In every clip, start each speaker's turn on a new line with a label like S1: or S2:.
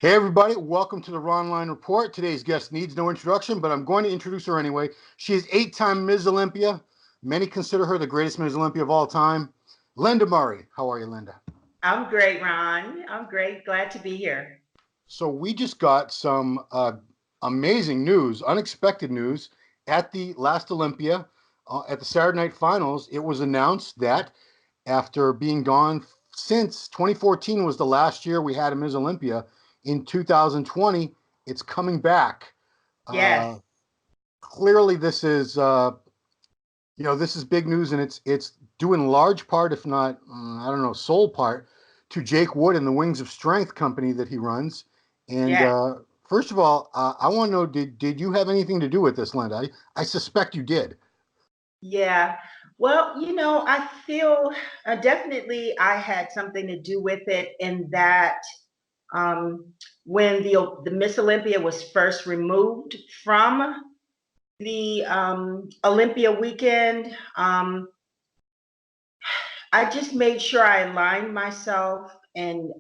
S1: Hey everybody, welcome to the Ronline Report. Today's guest needs no introduction, but I'm going to introduce her anyway. She is 8-time Ms. Olympia. Many consider her the greatest Ms. Olympia of all time. Lenda Murray. How are you, Lenda?
S2: I'm great, Ron. I'm great. Glad to be here.
S1: So we just got some amazing news, unexpected news at the last Olympia, at the Saturday Night Finals. It was announced that after being gone since 2014 was the last year we had a Ms. Olympia. In 2020, it's coming back.
S2: Yes.
S1: Clearly, this is this is big news, and it's due in large part, if not I don't know, sole part, to Jake Wood and the Wings of Strength company that he runs. And
S2: Yes.
S1: first of all, I want to know, did you have anything to do with this, Linda? I suspect you did.
S2: Yeah. Well, I feel definitely I had something to do with it in that um, when the Miss Olympia was first removed from the Olympia weekend, I just made sure I aligned myself and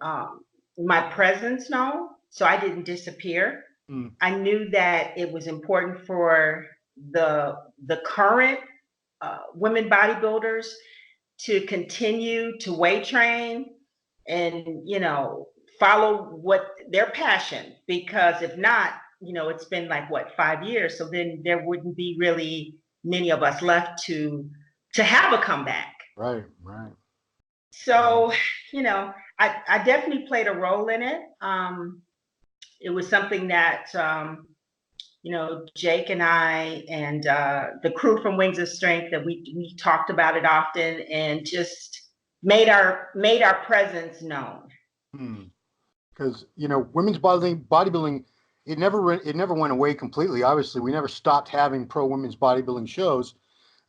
S2: my presence known so I didn't disappear.
S1: Mm.
S2: I knew that it was important for the current women bodybuilders to continue to weight train and follow what their passion, because if not, it's been like what, 5 years, so then there wouldn't be really many of us left to have a comeback.
S1: Right, right.
S2: So I definitely played a role in it. It was something that Jake and I and the crew from Wings of Strength, that we talked about it often and just made our presence known.
S1: Because women's bodybuilding, it never went away completely. Obviously, we never stopped having pro women's bodybuilding shows,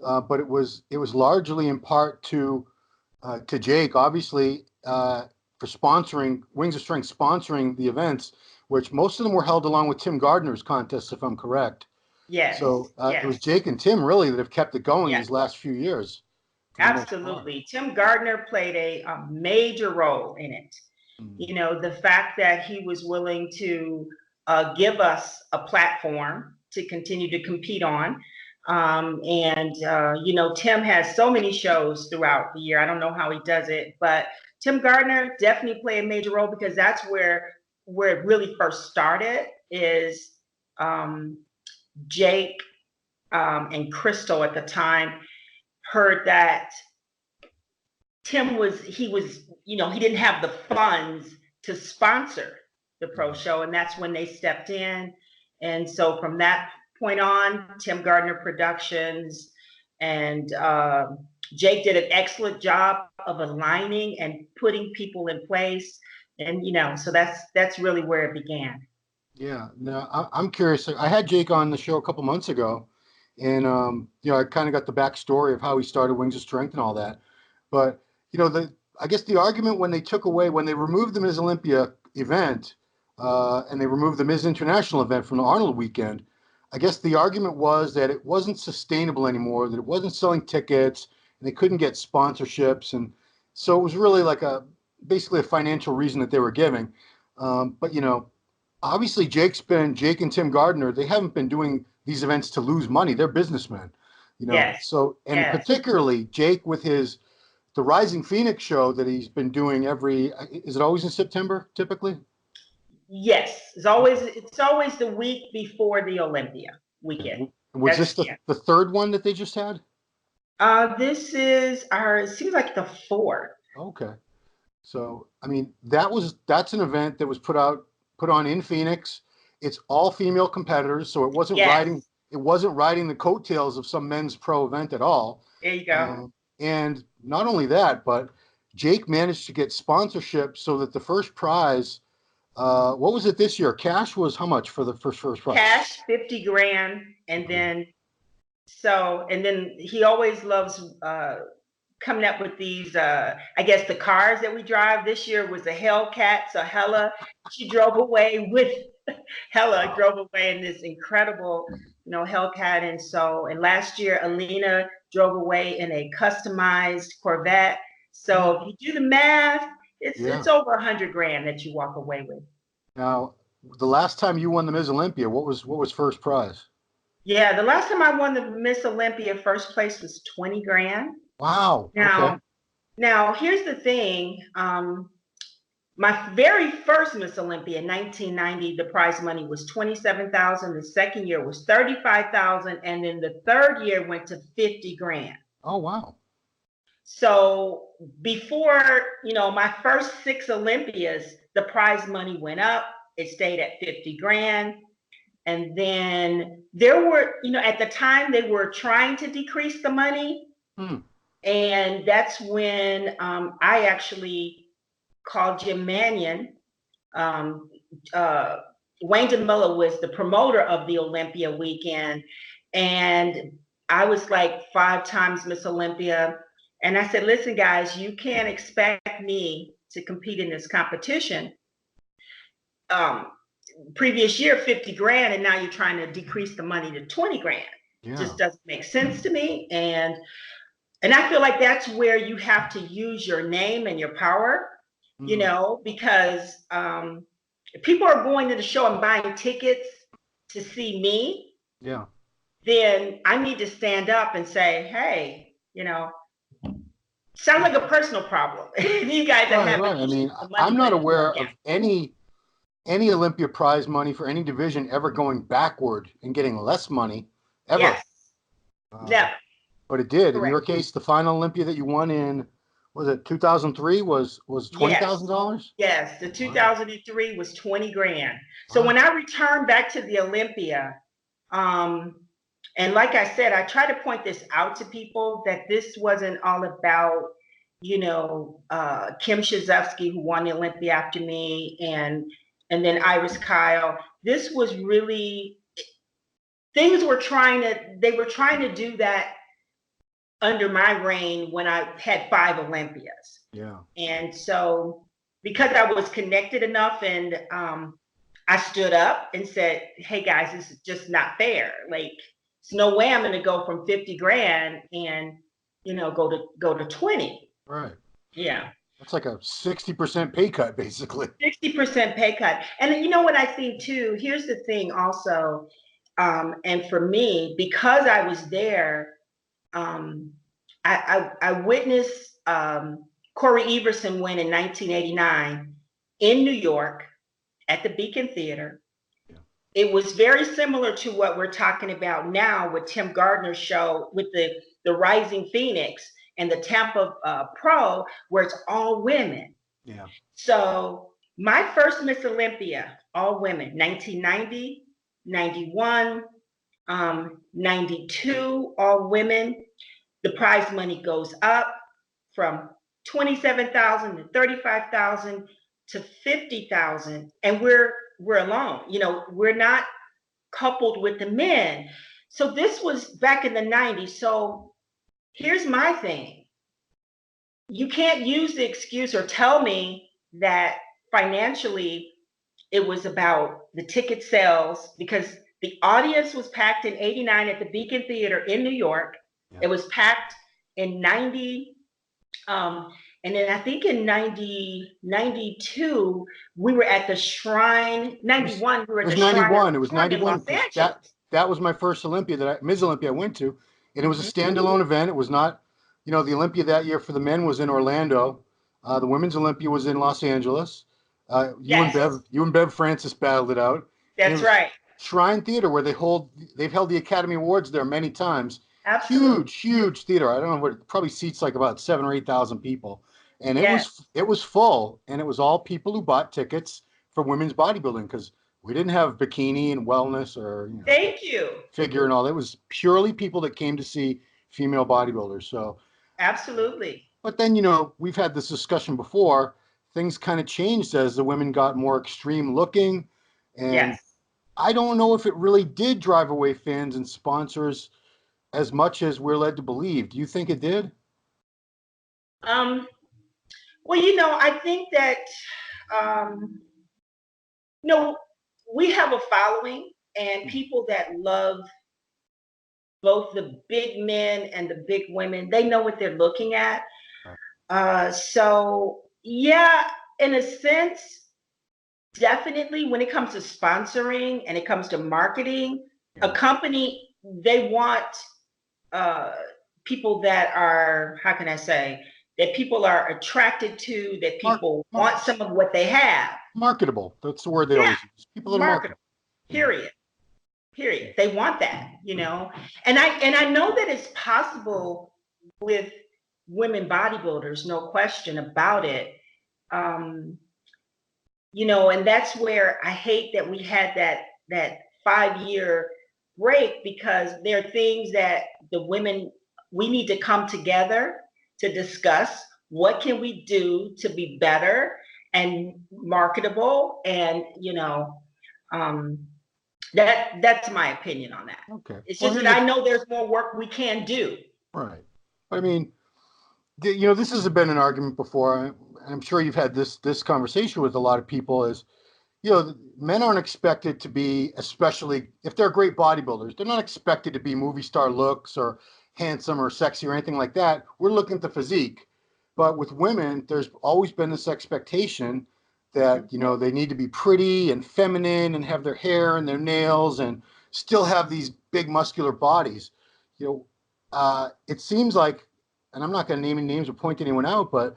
S1: but it was largely in part to Jake, obviously, for sponsoring Wings of Strength, sponsoring the events, which most of them were held along with Tim Gardner's contests, if I'm correct.
S2: Yes,
S1: So it
S2: yes,
S1: was Jake and Tim really that have kept it going
S2: yes,
S1: these last few years, for the most part.
S2: absolutely. Tim Gardner played a major role in it.
S1: Mm.
S2: The fact that he was willing to give us a platform to continue to compete on. Tim has so many shows throughout the year. I don't know how he does it, but Tim Gardner definitely played a major role, because that's where it really first started. Is Jake and Crystal at the time heard that he didn't have the funds to sponsor the pro show, and that's when they stepped in. And so from that point on, Tim Gardner Productions and Jake did an excellent job of aligning and putting people in place. And so that's really where it began.
S1: Yeah. Now I'm curious. I had Jake on the show a couple months ago, and I kind of got the backstory of how he started Wings of Strength and all that. But I guess the argument when they removed the Ms. Olympia event, and they removed the Ms. International event from the Arnold weekend, I guess the argument was that it wasn't sustainable anymore, that it wasn't selling tickets, and they couldn't get sponsorships, and so it was really like basically a financial reason that they were giving. But obviously Jake and Tim Gardner, they haven't been doing these events to lose money. They're businessmen,
S2: Yes,
S1: So, and
S2: yes.
S1: particularly Jake with the Rising Phoenix show that he's been doing is it always in September typically?
S2: Yes, it's always the week before the Olympia weekend.
S1: Okay. Was this
S2: That's,
S1: the,
S2: yeah.
S1: the third one that they just had?
S2: This is it seems like the fourth.
S1: Okay. So, I mean, that's an event that was put on in Phoenix. It's all female competitors, so
S2: Yes,
S1: it wasn't riding the coattails of some men's pro event at all.
S2: there you go.
S1: And not only that, but Jake managed to get sponsorship so that the first prize, what was it this year? Cash was how much for the first prize?
S2: Cash 50 grand, and then he always loves coming up with these. I guess the cars that we drive. This year was a Hellcat, so Hella, she drove away with Hella
S1: Wow.
S2: drove away in this incredible, Hellcat. And last year Alina drove away in a customized Corvette. So if you do the math, it's
S1: Yeah.
S2: over 100 grand that you walk away with.
S1: Now, the last time you won the Ms. Olympia, what was first prize?
S2: Yeah, the last time I won the Miss Olympia, first place was 20 grand.
S1: Wow. Okay.
S2: Now here's the thing. My very first Miss Olympia in 1990, the prize money was 27,000. The second year was 35,000, and then the third year went to 50 grand.
S1: Oh, wow.
S2: So before, my first 6 Olympias, the prize money went up. It stayed at 50 grand. And then there were, at the time they were trying to decrease the money.
S1: Hmm.
S2: And that's when I actually called Jim Mannion. Um, Wayne DeMilla was the promoter of the Olympia weekend. And I was like 5 times Miss Olympia. And I said, listen, guys, you can't expect me to compete in this competition. Previous year, 50 grand, and now you're trying to decrease the money to 20 grand.
S1: Yeah.
S2: Just doesn't make sense to me. And I feel like that's where you have to use your name and your power, because people are going to the show and buying tickets to see me.
S1: Yeah.
S2: Then I need to stand up and say, hey, sounds like a personal problem. You guys are having
S1: right. I mean,
S2: the money,
S1: I'm not
S2: but it's
S1: aware
S2: working.
S1: of any Olympia prize money for any division ever going backward and getting less money ever.
S2: Yes. Never.
S1: But it did. In
S2: Correct.
S1: your case, the final Olympia that you won in, was it 2003, was $20,000?
S2: Yes, the 2003 was 20 grand. So when I returned back to the Olympia, and like I said, I try to point this out to people that this wasn't all about, Kim Shazevsky, who won the Olympia after me, and then Iris Kyle. This was really, they were trying to do that under my reign when I had 5 Olympias.
S1: Yeah.
S2: And so because I was connected enough, and I stood up and said, hey guys, this is just not fair. Like, there's no way I'm going to go from 50 grand and, go to 20.
S1: Right.
S2: Yeah.
S1: That's like a 60% pay cut, basically.
S2: 60% pay cut. And you know what I think too, here's the thing also, and for me, because I was there, I witnessed Corey Everson win in 1989 in New York at the Beacon Theater.
S1: Yeah.
S2: It was very similar to what we're talking about now with Tim Gardner's show with the Rising Phoenix and the Tampa Pro, where it's all women.
S1: Yeah.
S2: So my first Miss Olympia, all women, 1990, 91, 92, all women. The prize money goes up from 27,000 to 35,000 to 50,000, and we're alone. We're not coupled with the men. So this was back in the 90s. So here's my thing. You can't use the excuse or tell me that financially it was about the ticket sales, because the audience was packed in 89 at the Beacon Theater in New York. Yeah. It was packed in 90. And then I think in 92, we were at the Shrine. 91, we were at the Shrine.
S1: It was 91. That was my first Olympia, Ms. Olympia I went to. And it was a standalone event. It was not, the Olympia that year for the men was in Orlando. The women's Olympia was in Los Angeles. You and Bev Francis battled it out.
S2: That's right.
S1: Shrine Theater, where they've held the Academy Awards there many times.
S2: Absolutely.
S1: Huge theater. I don't know what, probably seats like about 7,000 or 8,000 people. And it was full, and it was all people who bought tickets for women's bodybuilding, because we didn't have bikini and wellness or figure and all. It was purely people that came to see female bodybuilders. So
S2: absolutely.
S1: But then, we've had this discussion before. Things kind of changed as the women got more extreme looking, and I don't know if it really did drive away fans and sponsors as much as we're led to believe. Do you think it did?
S2: Well, I think that, we have a following and people that love both the big men and the big women. They know what they're looking at. So, yeah, in a sense, definitely, when it comes to sponsoring and it comes to marketing,
S1: Yeah.
S2: a company, they want people that are, how can I say, that people are attracted to, that people want some of what they have.
S1: Marketable. That's the word they
S2: Yeah,
S1: always use. People that are marketable.
S2: marketable. Period. Period. They want that, you know. And I know that it's possible with women bodybuilders, no question about it. You know, and that's where I hate that we had that 5 year break, because there are things that the women, we need to come together to discuss what can we do to be better and marketable, and you know, um, that's my opinion on that.
S1: Okay.
S2: It's
S1: Well,
S2: just that I know there's more work we can do.
S1: right. I mean, you know, this has been an argument before. I'm sure you've had this conversation with a lot of people. Is, you know, men aren't expected to be, especially if they're great bodybuilders, they're not expected to be movie star looks or handsome or sexy or anything like that. We're looking at the physique. But with women, there's always been this expectation that, you know, they need to be pretty and feminine and have their hair and their nails and still have these big muscular bodies. You know, it seems like, and I'm not going to name any names or point anyone out, but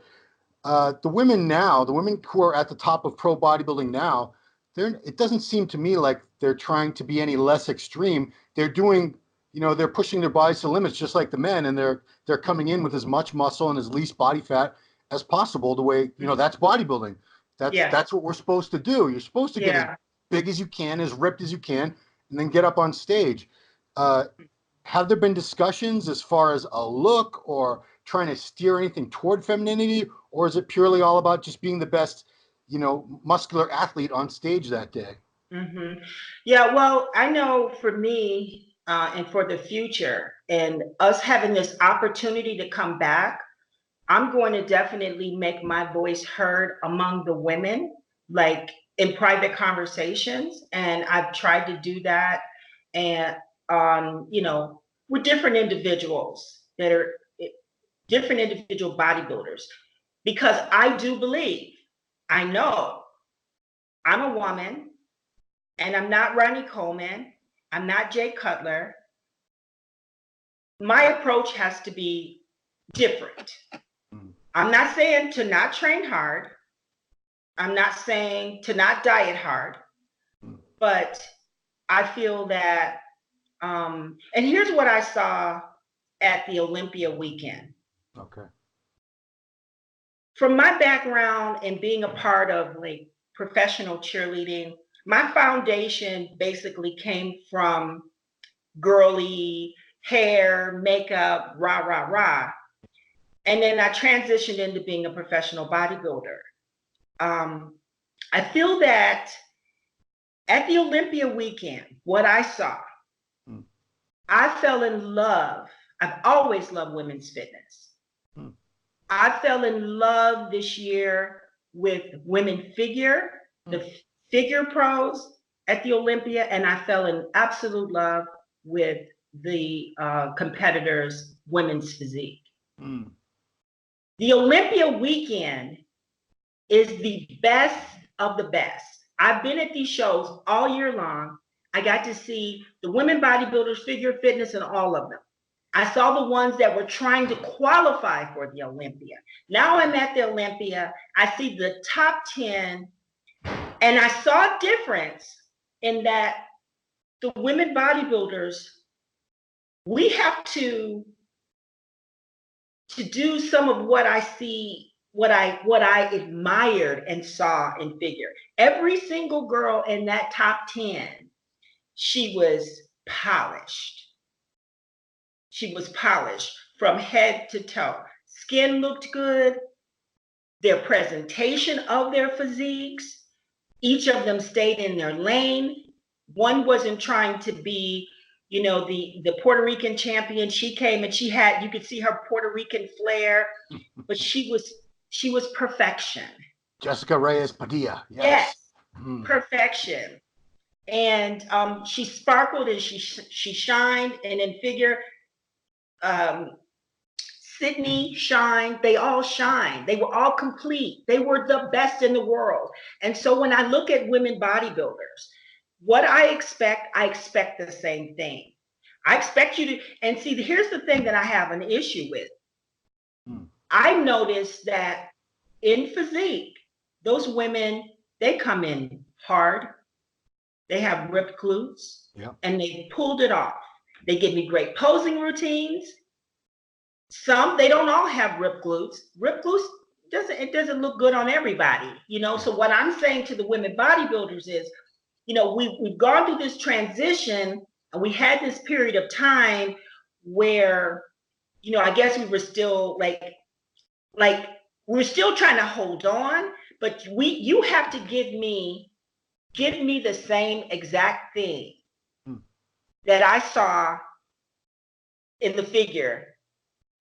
S1: the women now, the women who are at the top of pro bodybuilding now, it doesn't seem to me like they're trying to be any less extreme. They're doing, you know, they're pushing their bodies to limits just like the men, and they're coming in with as much muscle and as least body fat as possible. The way, you know, that's bodybuilding.
S2: Yeah.
S1: That's what we're supposed to do. You're supposed to get as big as you can, as ripped as you can, and then get up on stage. Uh, have there been discussions as far as a look or trying to steer anything toward femininity, or is it purely all about just being the best, you know, muscular athlete on stage that day?
S2: Yeah, well, I know for me, and for the future, and us having this opportunity to come back, I'm going to definitely make my voice heard among the women, like in private conversations. And I've tried to do that, and you know, with different individuals that are different individual bodybuilders, because I do believe, I know I'm a woman, and I'm not Ronnie Coleman, I'm not Jay Cutler. My approach has to be different. I'm not saying to not train hard. I'm not saying to not diet hard, but I feel that, and here's what I saw at the Olympia weekend.
S1: Okay.
S2: From my background and being a part of like professional cheerleading, my foundation basically came from girly hair, makeup, rah, rah, rah. And then I transitioned into being a professional bodybuilder. I feel that at the Olympia weekend, what I saw, I fell in love. I've always loved women's fitness. I fell in love this year with women figure, the figure pros at the Olympia, and I fell in absolute love with the competitors' women's physique. The Olympia weekend is the best of the best. I've been at these shows all year long. I got to see the women bodybuilders, figure fitness, and all of them. I saw the ones that were trying to qualify for the Olympia. Now I'm at the Olympia. I see the top 10, and I saw a difference in that the women bodybuilders, we have to do some of what I see, what I admired and saw in figure. Every single girl in that top 10, she was polished. She was polished from head to toe. Skin looked good. Their presentation of their physiques, each of them stayed in their lane. One wasn't trying to be, you know, the Puerto Rican champion. She came and she had, you could see her Puerto Rican flair, but she was perfection.
S1: Jessica Reyes Padilla.
S2: Yes, perfection. And she sparkled and she shined. And in figure, Sydney shined, they all shined. They were all complete. They were the best in the world. And so when I look at women bodybuilders, what I expect the same thing. I expect you to, and see, here's the thing that I have an issue with. I noticed that in physique, those women, they come in hard. They have ripped glutes, and they pulled it off. They give me great posing routines. Some, they don't all have ripped glutes. Ripped glutes doesn't look good on everybody, you know. So what I'm saying to the women bodybuilders is, you know, we've gone through this transition, and we had this period of time where, you know, I guess we were still like we were still trying to hold on, but you have to give me the same exact thing that I saw in the figure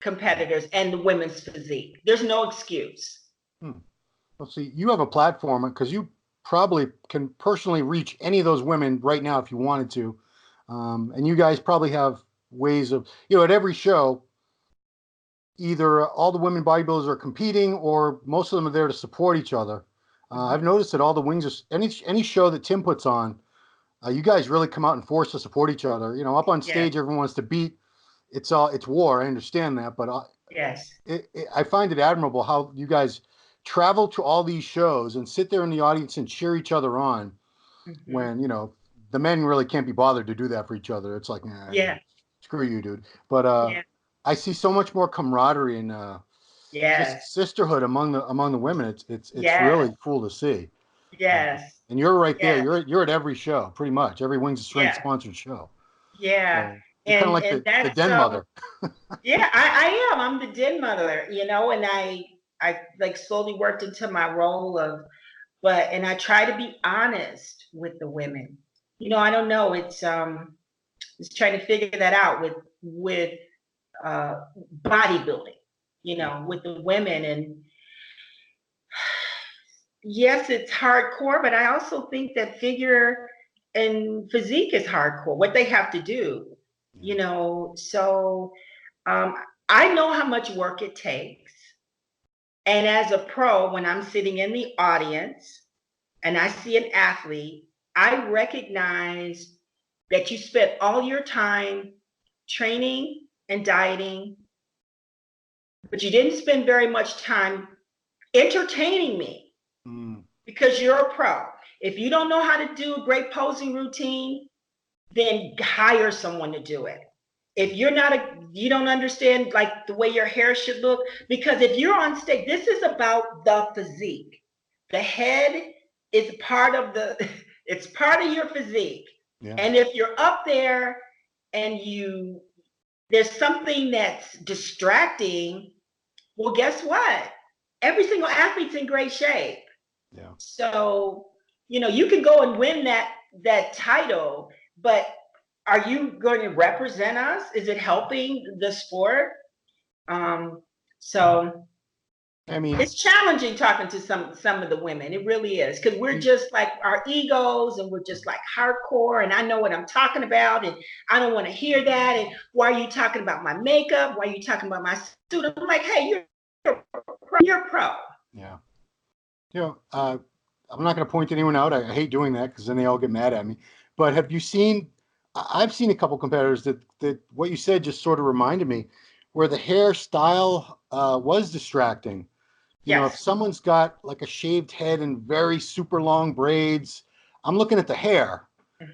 S2: competitors and the women's physique. There's no excuse.
S1: Well, see, you have a platform because you probably can personally reach any of those women right now if you wanted to. And you guys probably have ways of, you know, at every show, either all the women bodybuilders are competing or most of them are there to support each other. I've noticed that all the wings, are, any show that Tim puts on, you guys really come out and force to support each other. You know, up on stage, everyone wants to beat. It's war. I understand that, but I find it admirable how you guys travel to all these shows and sit there in the audience and cheer each other on when, you know, the men really can't be bothered to do that for each other. It's like, nah, screw you, dude. But I see so much more camaraderie and just sisterhood among the women. It's really cool to see. And you're right there. You're at every show, pretty much every Wings of Strength sponsored show.
S2: Yeah.
S1: So you're kind of like the den mother.
S2: I am. I'm the den mother, you know, and I like slowly worked into my role of, and I try to be honest with the women. You know, I don't know. It's trying to figure that out with bodybuilding, you know, with the women. And yes, it's hardcore, but I also think that figure and physique is hardcore, what they have to do, you know. So I know how much work it takes. And as a pro, when I'm sitting in the audience and I see an athlete, I recognize that you spent all your time training and dieting, but you didn't spend very much time entertaining me because you're a pro. If you don't know how to do a great posing routine, then hire someone to do it. If you're you don't understand like the way your hair should look, because if you're on stage, this is about the physique. The head is part of it's part of your physique. And if you're up there and there's something that's distracting, well, guess what? Every single athlete's in great shape. So, you know, you can go and win that title, but are you going to represent us? Is it helping the sport? So I mean, it's challenging talking to some of the women. It really is, because we're just like our egos, and we're just like hardcore. And I know what I'm talking about, and I don't want to hear that. And why are you talking about my makeup? Why are you talking about my suit? I'm like, hey, you're a pro.
S1: Yeah. You know, I'm not going to point anyone out. I hate doing that because then they all get mad at me. But have you seen? I've seen a couple competitors that what you said just sort of reminded me, where the hairstyle was distracting. You know, if someone's got like a shaved head and very super long braids, I'm looking at the hair,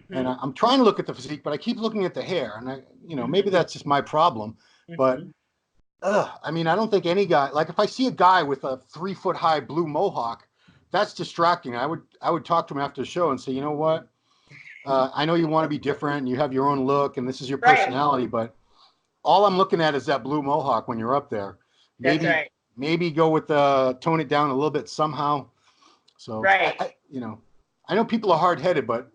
S1: and I'm trying to look at the physique, but I keep looking at the hair, and you know, maybe that's just my problem, but. I mean, I don't think any guy, like if I see a guy with a 3-foot high blue mohawk, that's distracting. I would talk to him after the show and say, you know what? I know you want to be different and you have your own look and this is your personality, but all I'm looking at is that blue mohawk when you're up there. Maybe go with tone it down a little bit somehow. So, you know, I know people are hard headed, but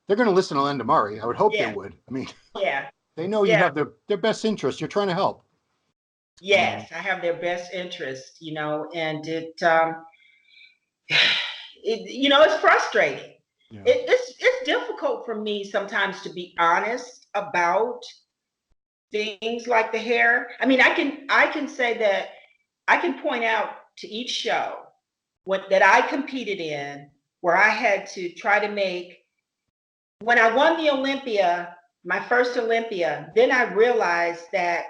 S1: they're going to listen to Lenda Murray. I would hope they would. I mean, they know you have their best interest. You're trying to help.
S2: Yes, I have their best interest, you know, and it you know, it's frustrating. It's difficult for me sometimes to be honest about things like the hair. I mean, I can say that I can point out to each show that I competed in where I had to try to make, when I won the Olympia, my first Olympia, then I realized that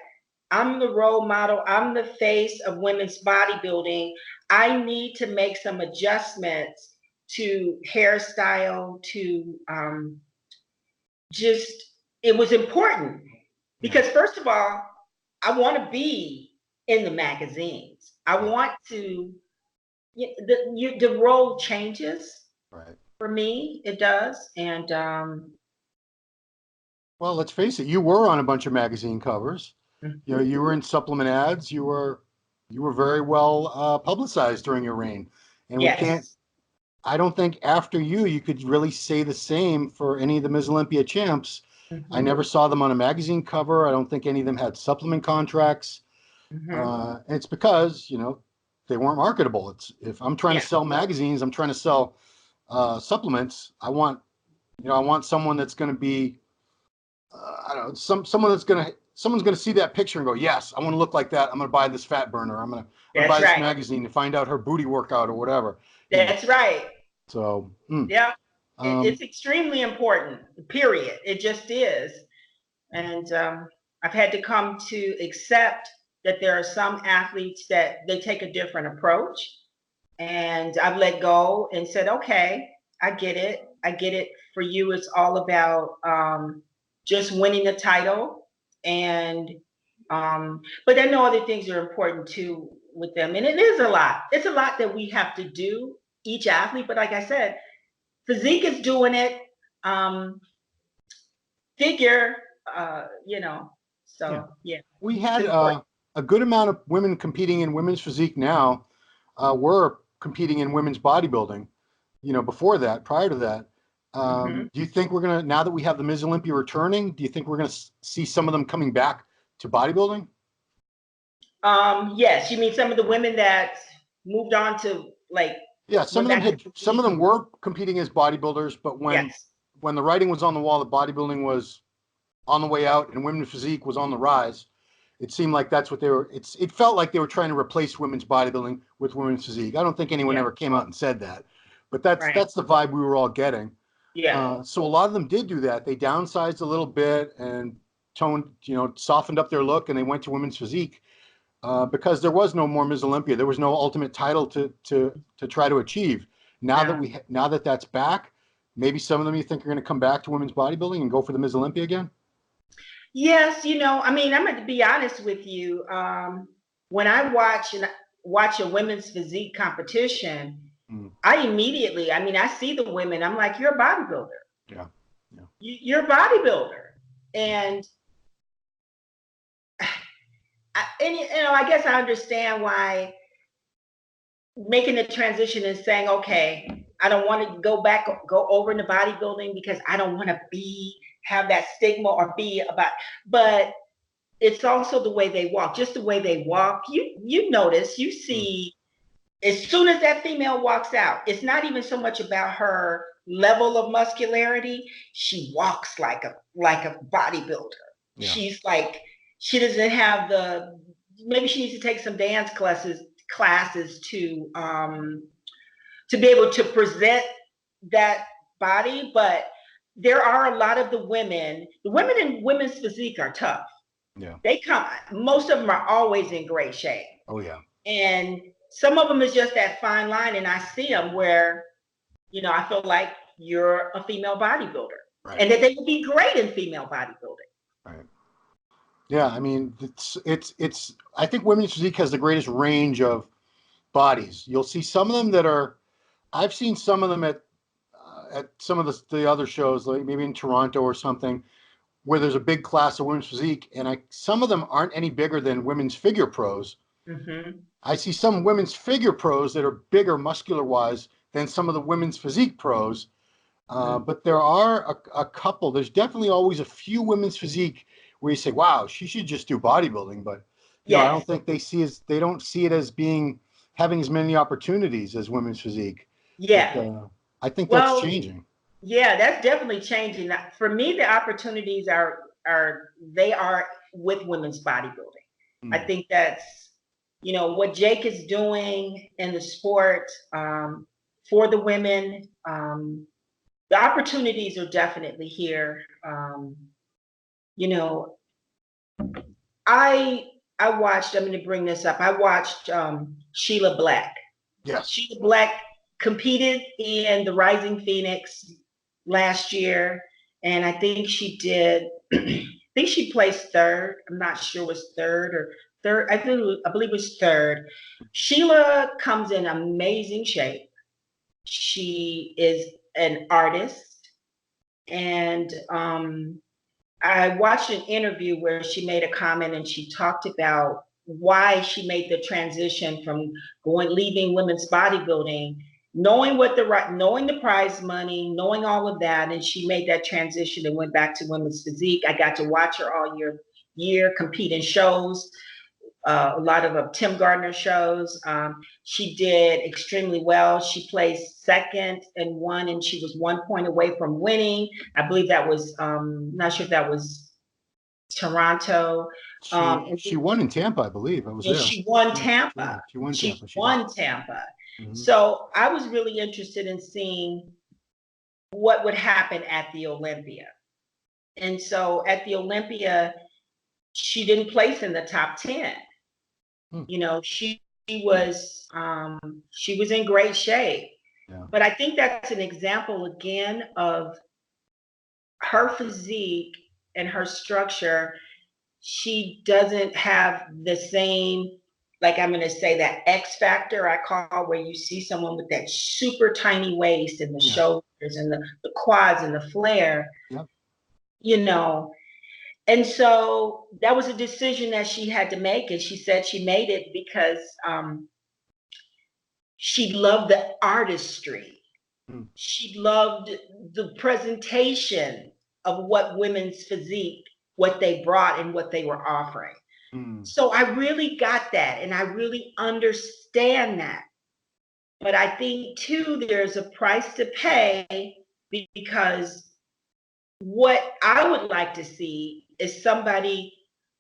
S2: I'm the role model, I'm the face of women's bodybuilding. I need to make some adjustments to hairstyle, to just, it was important because, first of all, I want to be in the magazines. I want to, the role changes.
S1: Right.
S2: For me, it does. And
S1: Well, let's face it, you were on a bunch of magazine covers. You know, you were in supplement ads. You were very well publicized during your reign. And we can't,
S2: yes.
S1: I don't think after you could really say the same for any of the Ms. Olympia champs. I never saw them on a magazine cover. I don't think any of them had supplement contracts. And it's because, they weren't marketable. It's, if I'm trying to
S2: Yeah.
S1: sell magazines, I'm trying to sell supplements. I want someone that's going to be, I don't know, someone's going to see that picture and go, yes, I want to look like that. I'm going to buy this fat burner. I'm going to buy
S2: That's
S1: this
S2: right.
S1: magazine to find out her booty workout or whatever.
S2: That's right.
S1: So,
S2: Yeah.
S1: um,
S2: It's extremely important, period. It just is. And I've had to come to accept that there are some athletes that they take a different approach. And I've let go and said, okay, I get it. I get it. For you, it's all about just winning a title. And, but I know other things are important too with them. And it is a lot. It's a lot that we have to do, each athlete. But like I said, physique is doing it. Figure,
S1: yeah,
S2: so yeah,
S1: we
S2: it's
S1: had
S2: important.
S1: a good amount of women competing in women's physique now. Were competing in women's bodybuilding, before that, prior to that. Do you think we're going to, now that we have the Ms. Olympia returning, do you think we're going to see some of them coming back to bodybuilding?
S2: Yes, you mean some of the women that moved on to like
S1: Yeah,
S2: went back to
S1: some of
S2: physique?
S1: them were competing as bodybuilders, but
S2: Yes.
S1: when the writing was on the wall that bodybuilding was on the way out and women's physique was on the rise, it seemed like that's what it felt like they were trying to replace women's bodybuilding with women's physique. I don't think anyone
S2: Yeah.
S1: ever came out and said that, but that's
S2: Right.
S1: the vibe we were all getting.
S2: Yeah.
S1: So a lot of them did do that. They downsized a little bit and softened up their look, and they went to women's physique because there was no more Ms. Olympia. There was no ultimate title to try to achieve.
S2: No.
S1: Now that that's back, maybe some of them you think are going to come back to women's bodybuilding and go for the Ms. Olympia again.
S2: Yes, I mean, I'm going to be honest with you. When I watch a women's physique competition,
S1: Mm.
S2: I immediately, I mean, I see the women. I'm like, you're a bodybuilder.
S1: Yeah. Yeah.
S2: You're a bodybuilder, and I guess I understand why making the transition and saying, okay, I don't want to go over into bodybuilding because I don't want to have that stigma or be about, but it's also the way they walk, just the way they walk. You notice, you see, as soon as that female walks out, it's not even so much about her level of muscularity. She walks like a bodybuilder.
S1: Yeah.
S2: She's like, she doesn't have maybe she needs to take some dance classes to be able to present that body. But there are a lot of the women in women's physique are tough.
S1: Yeah.
S2: Most of them are always in great shape.
S1: Oh yeah.
S2: And some of them is just that fine line. And I see them where, I feel like you're a female bodybuilder,
S1: Right.
S2: and that they would be great in female bodybuilding.
S1: Right. Yeah. I mean, I think women's physique has the greatest range of bodies. You'll see some of them I've seen some of them at some of the other shows, like maybe in Toronto or something, where there's a big class of women's physique, and some of them aren't any bigger than women's figure pros. I see some women's figure pros that are bigger muscular wise than some of the women's physique pros. But there are a couple. There's definitely always a few women's physique where you say, "Wow, she should just do bodybuilding." But I don't think they don't see it as having as many opportunities as women's physique.
S2: Yeah.
S1: But, I think that's
S2: Well,
S1: changing.
S2: yeah, that's definitely changing. For me, the opportunities are with women's bodybuilding. I
S1: Mm.
S2: think that's, what Jake is doing in the sport for the women. The opportunities are definitely here. You know, I watched. I'm going to bring this up. I watched Sheila Black.
S1: Yes.
S2: Sheila Black competed in the Rising Phoenix last year, and I think she did. I think she placed third. I'm not sure it was third or third. I believe it was third. Sheila comes in amazing shape. She is an artist, and I watched an interview where she made a comment and she talked about why she made the transition from leaving women's bodybuilding, knowing knowing the prize money, knowing all of that, and she made that transition and went back to women's physique. I got to watch her all year compete in shows. A lot of Tim Gardner shows. She did extremely well. She placed second and won, and she was 1 point away from winning. I believe that was, not sure if that was Toronto.
S1: She won in Tampa, I believe. I was there.
S2: She won Tampa.
S1: She won Tampa.
S2: She won Tampa.
S1: Mm-hmm.
S2: So I was really interested in seeing what would happen at the Olympia. And so at the Olympia, she didn't place in the top 10. She was in great shape. Yeah. But I think that's an example again of her physique and her structure. She doesn't have the same, like I'm going to say, that X factor I call, where you see someone with that super tiny waist and the shoulders and the quads and the flare. Yep. And so that was a decision that she had to make, and she said she made it because she loved the artistry. Mm. She loved the presentation of what women's physique, what they brought and what they were offering. Mm. So I really got that, and I really understand that. But I think too, there's a price to pay, because what I would like to see is somebody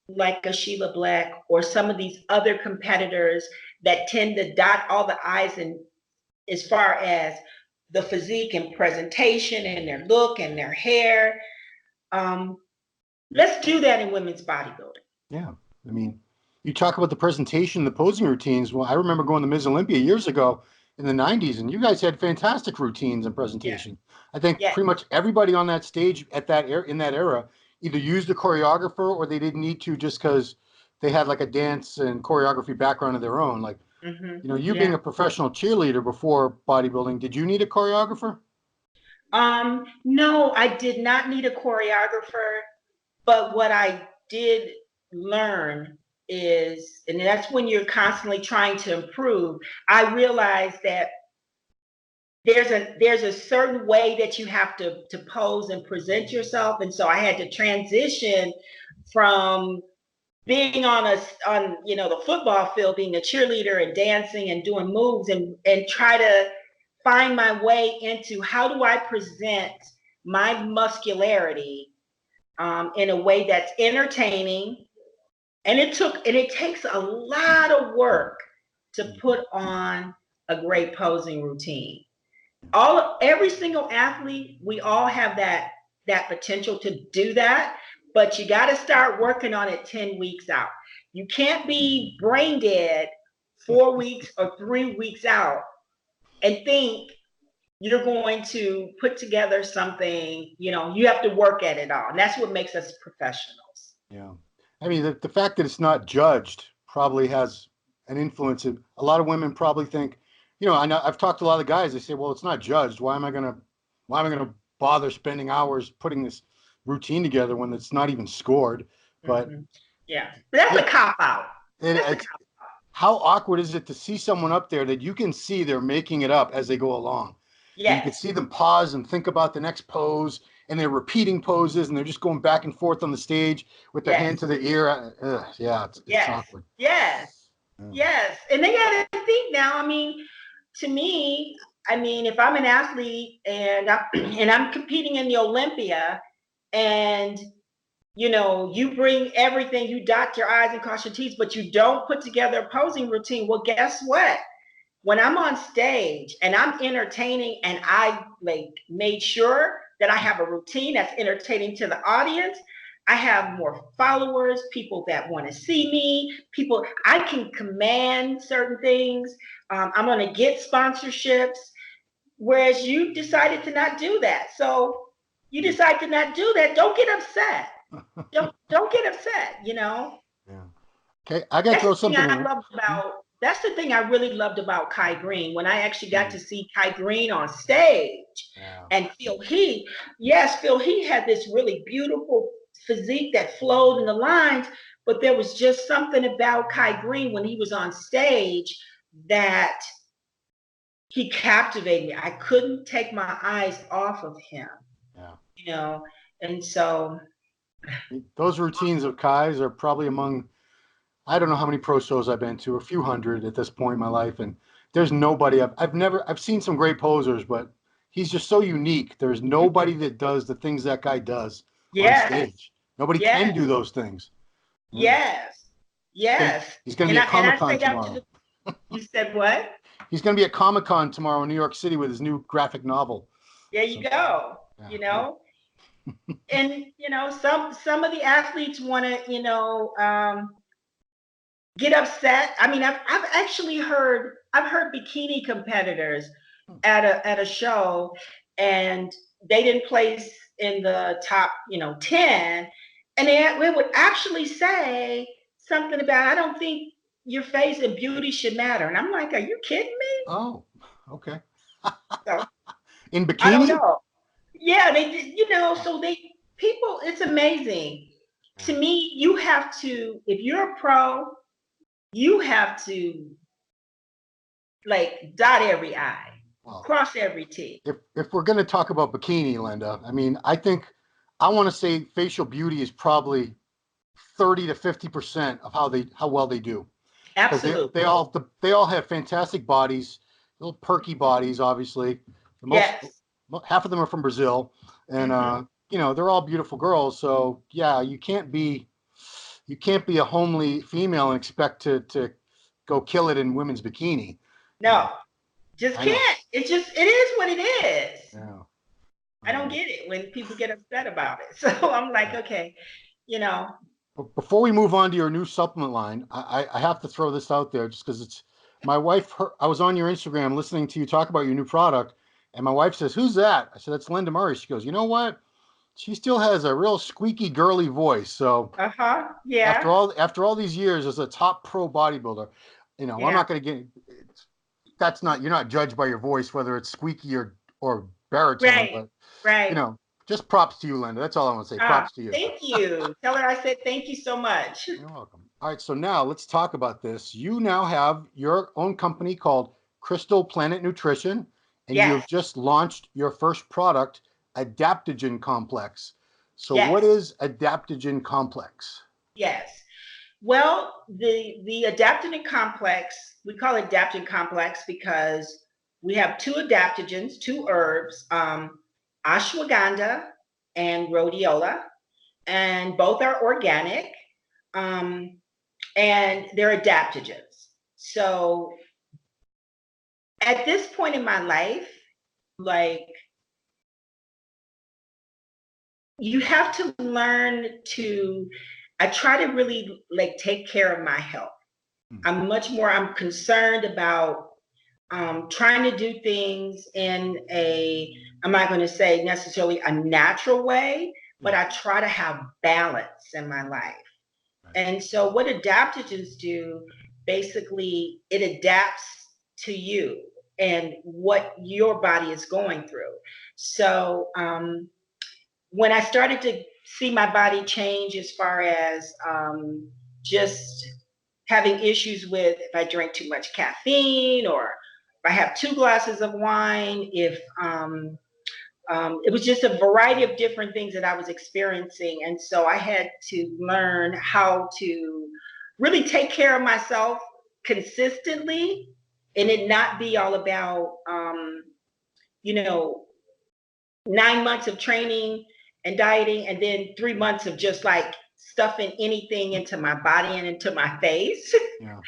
S2: like a Sheila Black or some of these other competitors that tend to dot all the I's, and as far as the physique and presentation and their look and their hair. Let's do that in women's bodybuilding. Yeah.
S1: I mean, you talk about the presentation, the posing routines. Well, I remember going to MsOlympia years ago in the 90s, and you guys had fantastic routines and presentation. Yeah. I think pretty much everybody on that stage in that era either used a choreographer or they didn't need to, just because they had like a dance and choreography background of their own. Like, you being a professional cheerleader before bodybuilding, did you need a choreographer?
S2: No, I did not need a choreographer, but what I did learn is, and that's when you're constantly trying to improve, I realized that there's a certain way that you have to pose and present yourself. And so I had to transition from being on the football field, being a cheerleader and dancing and doing moves, and try to find my way into how do I present my muscularity in a way that's entertaining. And it takes a lot of work to put on a great posing routine. Every single athlete, we all have that potential to do that, but you got to start working on it 10 weeks out. You can't be brain dead 4 weeks or 3 weeks out and think you're going to put together something. You have to work at it all, and that's what makes us professionals.
S1: Yeah. I mean, the fact that it's not judged probably has an influence. A lot of women probably think, I know I've talked to a lot of guys. They say, well, it's not judged. Why am I gonna bother spending hours putting this routine together when it's not even scored? But
S2: yeah, that's a cop out.
S1: How awkward is it to see someone up there that you can see they're making it up as they go along? Yeah, you can see them pause and think about the next pose, and they're repeating poses, and they're just going back and forth on the stage with their hand to their ear. It's awkward.
S2: Yes. And they got to think now. I mean, to me, if I'm an athlete and I'm competing in the Olympia, and you bring everything, you dot your I's and cross your T's, but you don't put together a posing routine. Well, guess what? When I'm on stage and I'm entertaining and I made sure that I have a routine that's entertaining to the audience, I have more followers, people that want to see me, people, I can command certain things. I'm going to get sponsorships, whereas you decided to not do that. So you decide to not do that. Don't get upset. Don't get upset,
S1: Yeah. Okay, I got to throw something in.
S2: That's the thing I really loved about Kai Green, when I actually got to see Kai Green on stage.
S1: Yeah.
S2: And Phil He had this really beautiful physique that flowed in the lines, but there was just something about Kai Green when he was on stage that he captivated me. I couldn't take my eyes off of him.
S1: Yeah.
S2: And so
S1: those routines of Kai's are probably among, I don't know how many pro shows I've been to, a few hundred at this point in my life, and there's nobody I've seen some great posers, but he's just so unique. There's nobody that does the things that guy does on stage. Nobody can do those things.
S2: Yes.
S1: He's going to be at Comic-Con tomorrow.
S2: You said what?
S1: He's going to be at Comic-Con tomorrow in New York City with his new graphic novel.
S2: There you go. Yeah. And some of the athletes want to get upset. I mean, I've actually heard bikini competitors at a show, and they didn't place in the top 10, and they would actually say something about, I don't think your face and beauty should matter. And I'm like, are you kidding me?
S1: Oh, okay.
S2: So,
S1: in bikini?
S2: I don't know. Yeah, they so people, it's amazing. To me, you have to, if you're a pro, you have to dot every I, cross every T.
S1: If we're going to talk about bikini, Lenda, I mean, I want to say facial beauty is probably 30 to 50% of how well they do.
S2: Absolutely.
S1: They all have fantastic bodies, little perky bodies, obviously. Half of them are from Brazil, and they're all beautiful girls. So yeah, you can't be a homely female and expect to go kill it in women's bikini.
S2: No, just can't. It is what it is.
S1: Yeah.
S2: I don't get it when people get upset about it. So I'm like, okay,
S1: Before we move on to your new supplement line, I have to throw this out there just because it's my wife. I was on your Instagram listening to you talk about your new product, and my wife says, "Who's that?" I said, "That's Lenda Murray." She goes, "You know what? She still has a real squeaky, girly voice." So
S2: yeah.
S1: After all these years as a top pro bodybuilder, I'm not going to get. You're not judged by your voice whether it's squeaky or baritone, but just props to you, Lenda. That's all I want to say. Props to you.
S2: Thank you. Tell her I said thank you so much.
S1: You're welcome. All right, so now let's talk about this. You now have your own company called Crystal Planet Nutrition, and you've just launched your first product, Adaptogen Complex. So what is Adaptogen Complex?
S2: Yes. Well, the Adaptogen Complex, we call it Adaptogen Complex because we have two adaptogens, two herbs, Ashwagandha and rhodiola, and both are organic, and they're adaptogens. So at this point in my life, you have to learn I try to really take care of my health. I'm concerned about trying to do things in I'm not going to say necessarily a natural way, but I try to have balance in my life. And so what adaptogens do, basically, it adapts to you and what your body is going through. So when I started to see my body change as far as just having issues with if I drink too much caffeine, or if I have 2 glasses of wine, if it was just a variety of different things that I was experiencing. And so I had to learn how to really take care of myself consistently, and it not be all about 9 months of training and dieting, and then 3 months of just like stuffing anything into my body and into my face.
S1: Yeah.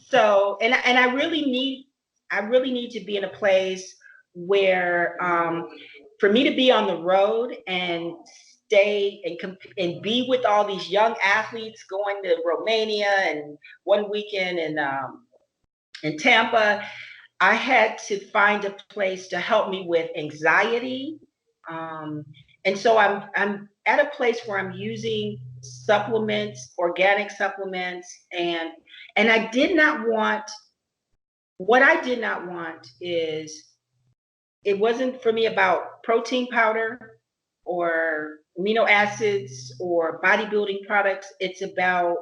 S2: So, and I really need to be in a place where, for me to be on the road and stay and be with all these young athletes going to Romania and one weekend in Tampa, I had to find a place to help me with anxiety. Um, and so I'm at a place where I'm using supplements, organic supplements, and I did not want, what I did not want is, it wasn't for me about protein powder or amino acids or bodybuilding products. It's about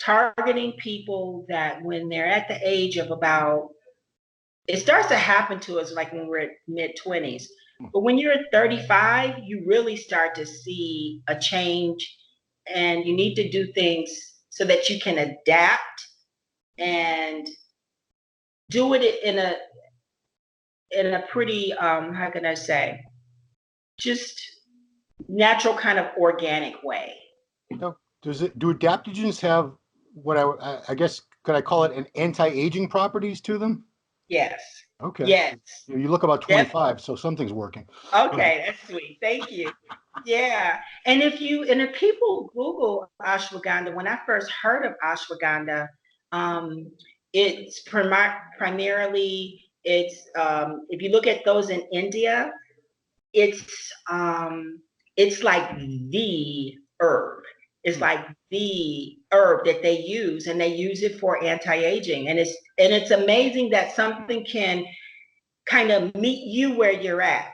S2: targeting people that when they're at the age of about, it starts to happen to us like when we're at mid 20s. But when you're at 35, you really start to see a change, and you need to do things so that you can adapt and do it in a pretty, how can I say, just natural kind of organic way.
S1: Now, do adaptogens have what I guess, could I call it an anti-aging properties to them?
S2: Yes.
S1: Okay.
S2: Yes.
S1: You look about 25, so something's working.
S2: Okay, that's sweet. Thank you. Yeah. And if people Google ashwagandha, when I first heard of ashwagandha, um, it's primarily, if you look at those in India, it's it's like the herb. It's like the herb that they use, and they use it for anti-aging. And it's amazing that something can kind of meet you where you're at.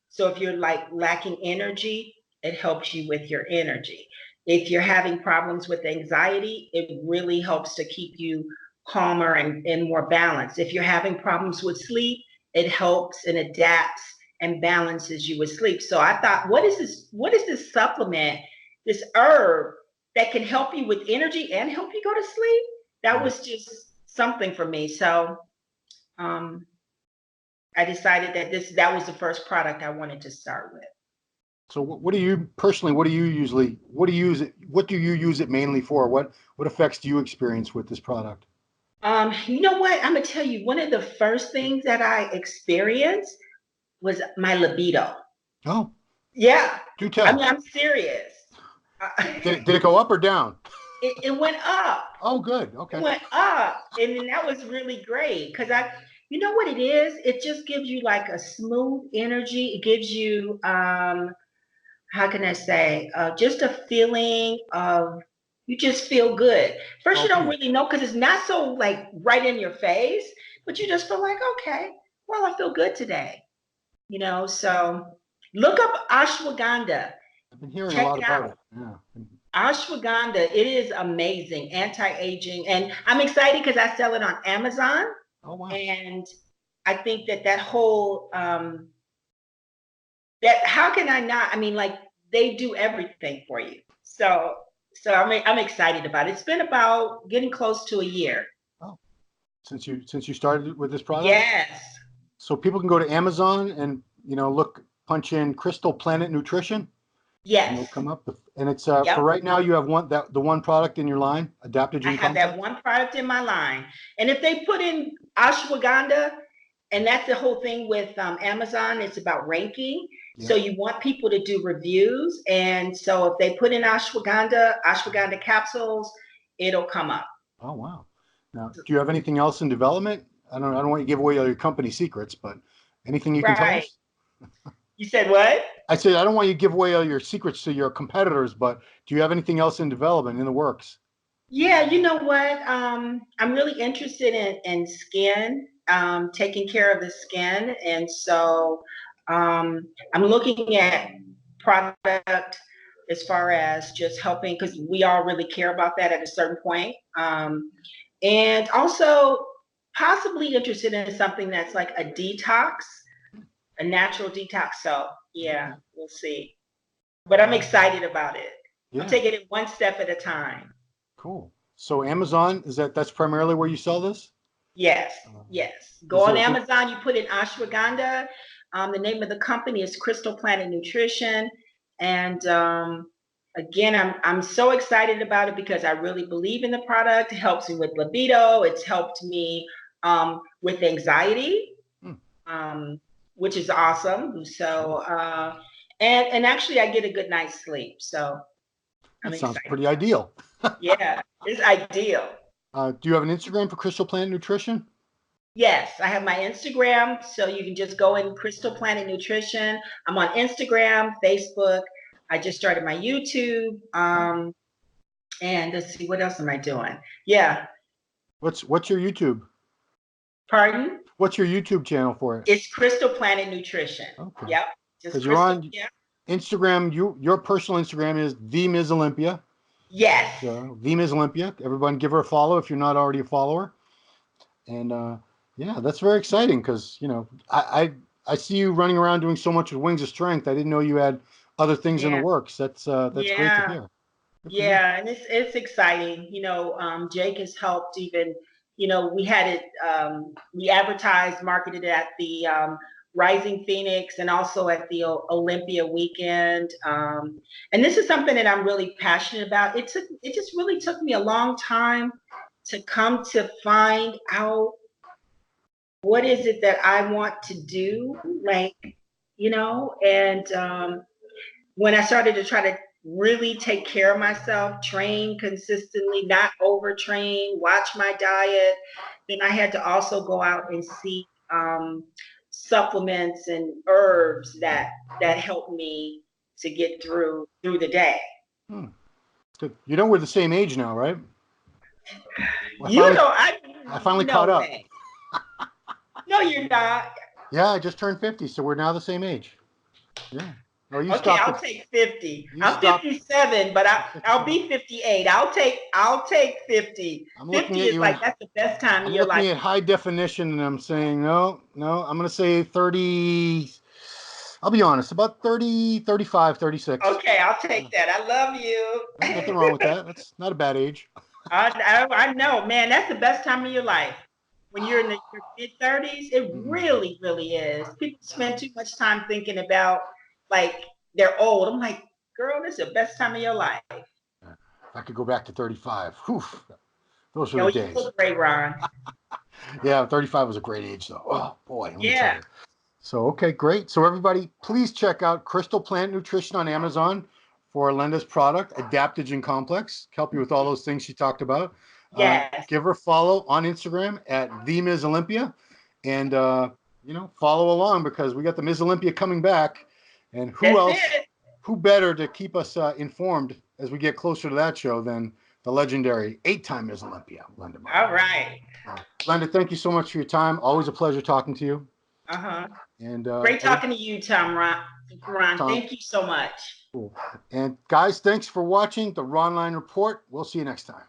S2: So if you're like lacking energy, it helps you with your energy. If you're having problems with anxiety, it really helps to keep you calmer and more balanced. If you're having problems with sleep, it helps and adapts and balances you with sleep. So I thought, what is this? What is this supplement, this herb that can help you with energy and help you go to sleep? That was just something for me. So um, I decided that was the first product I wanted to start with.
S1: So what do you personally, what do you use it mainly for? What effects do you experience with this product?
S2: You know what? I'm gonna tell you, one of the first things that I experienced was my libido.
S1: Oh,
S2: Yeah,
S1: do
S2: I mean,
S1: tell.
S2: I'm serious.
S1: Did it go up or down?
S2: It went up.
S1: Oh, good.
S2: It
S1: Okay.
S2: went up, and then that was really great because you know what it is? It just gives you like a smooth energy. It gives you, how can I say, just a feeling of, you just feel good. First, you don't
S1: Okay.
S2: really know because it's not so like right in your face, but you just feel like, okay, well, I feel good today, So look up ashwagandha,
S1: I've been hearing a
S2: check
S1: lot
S2: it
S1: about
S2: out.
S1: it. Yeah.
S2: Ashwagandha, it is amazing, anti-aging, and I'm excited because I sell it on Amazon,
S1: Oh, wow.
S2: and I think that whole that how can I not? I mean, like they do everything for you. So I'm excited about it. It's been about getting close to a year.
S1: Oh, since you started with this product?
S2: Yes.
S1: So people can go to Amazon and, punch in Crystal Planet Nutrition and it'll
S2: Yes.
S1: come up. And it's for
S2: Yep.
S1: right now you have the one product in your line,
S2: I
S1: Adaptogen
S2: have that
S1: Complex.
S2: one product in my line. And if they put in ashwagandha, and that's the whole thing with Amazon, it's about ranking.
S1: Yeah.
S2: So you want people to do reviews. And so if they put in ashwagandha capsules, it'll come up.
S1: Oh, wow. Now, do you have anything else in development? I don't want you to give away all your company secrets, but anything you can tell
S2: Right.
S1: us?
S2: You said what?
S1: I said I don't want you to give away all your secrets to your competitors, but do you have anything else in development in the works?
S2: Yeah, you know what? I'm really interested in skin, taking care of the skin. And so I'm looking at product as far as just helping, because we all really care about that at a certain point. And also possibly interested in something that's like a detox, a natural detox. So yeah,
S1: Okay.
S2: we'll see. But I'm excited about it. I'm
S1: Yeah,
S2: taking it one step at a time.
S1: cool. So Amazon, that's primarily where you sell this?
S2: Yes,
S1: Uh,
S2: yes. Go
S1: is there
S2: on
S1: a good,
S2: Amazon, you put in ashwagandha. The name of the company is Crystal Planet Nutrition. And again, I'm so excited about it because I really believe in the product. It helps me with libido. It's helped me with anxiety,
S1: Hmm.
S2: which is awesome. So and actually I get a good night's sleep. So I'm
S1: That sounds
S2: excited.
S1: pretty ideal.
S2: Yeah, it's ideal.
S1: Do you have an Instagram for Crystal Planet Nutrition?
S2: Yes, I have my Instagram, so you can just go in Crystal Planet Nutrition. I'm on Instagram, Facebook. I just started my YouTube. And let's see, what else am I doing? Yeah,
S1: What's your YouTube?
S2: pardon?
S1: What's your YouTube channel for it?
S2: It's Crystal Planet Nutrition.
S1: Okay.
S2: Yep, just
S1: Because you're
S2: Crystal.
S1: on
S2: Yeah.
S1: Instagram, your personal Instagram is the MsOlympia.
S2: Yes.
S1: So the MsOlympia. Everyone give her a follow if you're not already a follower. And yeah, that's very exciting because I see you running around doing so much with Wings of Strength. I didn't know you had other things in the
S2: Yeah.
S1: works. That's great to
S2: Yeah.
S1: hear. Good for you.
S2: Yeah, and it's exciting. Jake has helped even, we had it, we advertised, marketed at the Rising Phoenix and also at the Olympia weekend. And this is something that I'm really passionate about. It just really took me a long time to come to find out what is it that I want to do, like, and when I started to try to really take care of myself, train consistently, not overtrain, watch my diet, then I had to also go out and seek supplements and herbs that help me to get through the day.
S1: Hmm. Good. You know we're the same age now, right? I
S2: You
S1: finally
S2: know,
S1: I finally caught
S2: no
S1: up.
S2: way. No, you're not.
S1: Yeah, I just turned 50, so we're now the same age. Yeah. Oh, you
S2: Okay,
S1: stopped
S2: I'll
S1: at
S2: take 50.
S1: you
S2: I'm
S1: stopped
S2: 57, but I'll
S1: 57.
S2: be 58. I'll take 50.
S1: I'm looking
S2: 50
S1: at
S2: is
S1: you and
S2: like that's the best time
S1: I'm
S2: of your
S1: looking
S2: life.
S1: at high definition and I'm saying no, I'm going to say 30. I'll be honest, about 30, 35, 36.
S2: Okay, I'll
S1: Yeah,
S2: take that. I love
S1: nothing
S2: you.
S1: wrong with that. That's not a bad age.
S2: I know, man. That's the best time of your life. When you're in your mid 30s, it
S1: Mm-mm.
S2: really, really is. People spend too much time thinking about like they're old. I'm like, girl, this is the best time of your life.
S1: If I could go back to 35, whew, those were the
S2: Yo, you
S1: days.
S2: look great, Ron.
S1: Yeah, 35 was a great age though. Oh boy, let me tell
S2: Yeah.
S1: you. So, okay, great. So everybody, please check out Crystal Plant Nutrition on Amazon for Lenda's product, Adaptogen Complex. Help you with all those things she talked about.
S2: Yes.
S1: Give her a follow on Instagram at the MsOlympia, and follow along because we got the MsOlympia coming back, and who
S2: That's
S1: else?
S2: it.
S1: Who better to keep us informed as we get closer to that show than the legendary 8-time MsOlympia, Lenda.
S2: All right.
S1: Lenda, thank you so much for your time. Always a pleasure talking to you.
S2: Uh-huh.
S1: And
S2: Great talking to you, Ron.
S1: Tom,
S2: Thank you so much.
S1: cool. And guys, thanks for watching the Ronline Report. We'll see you next time.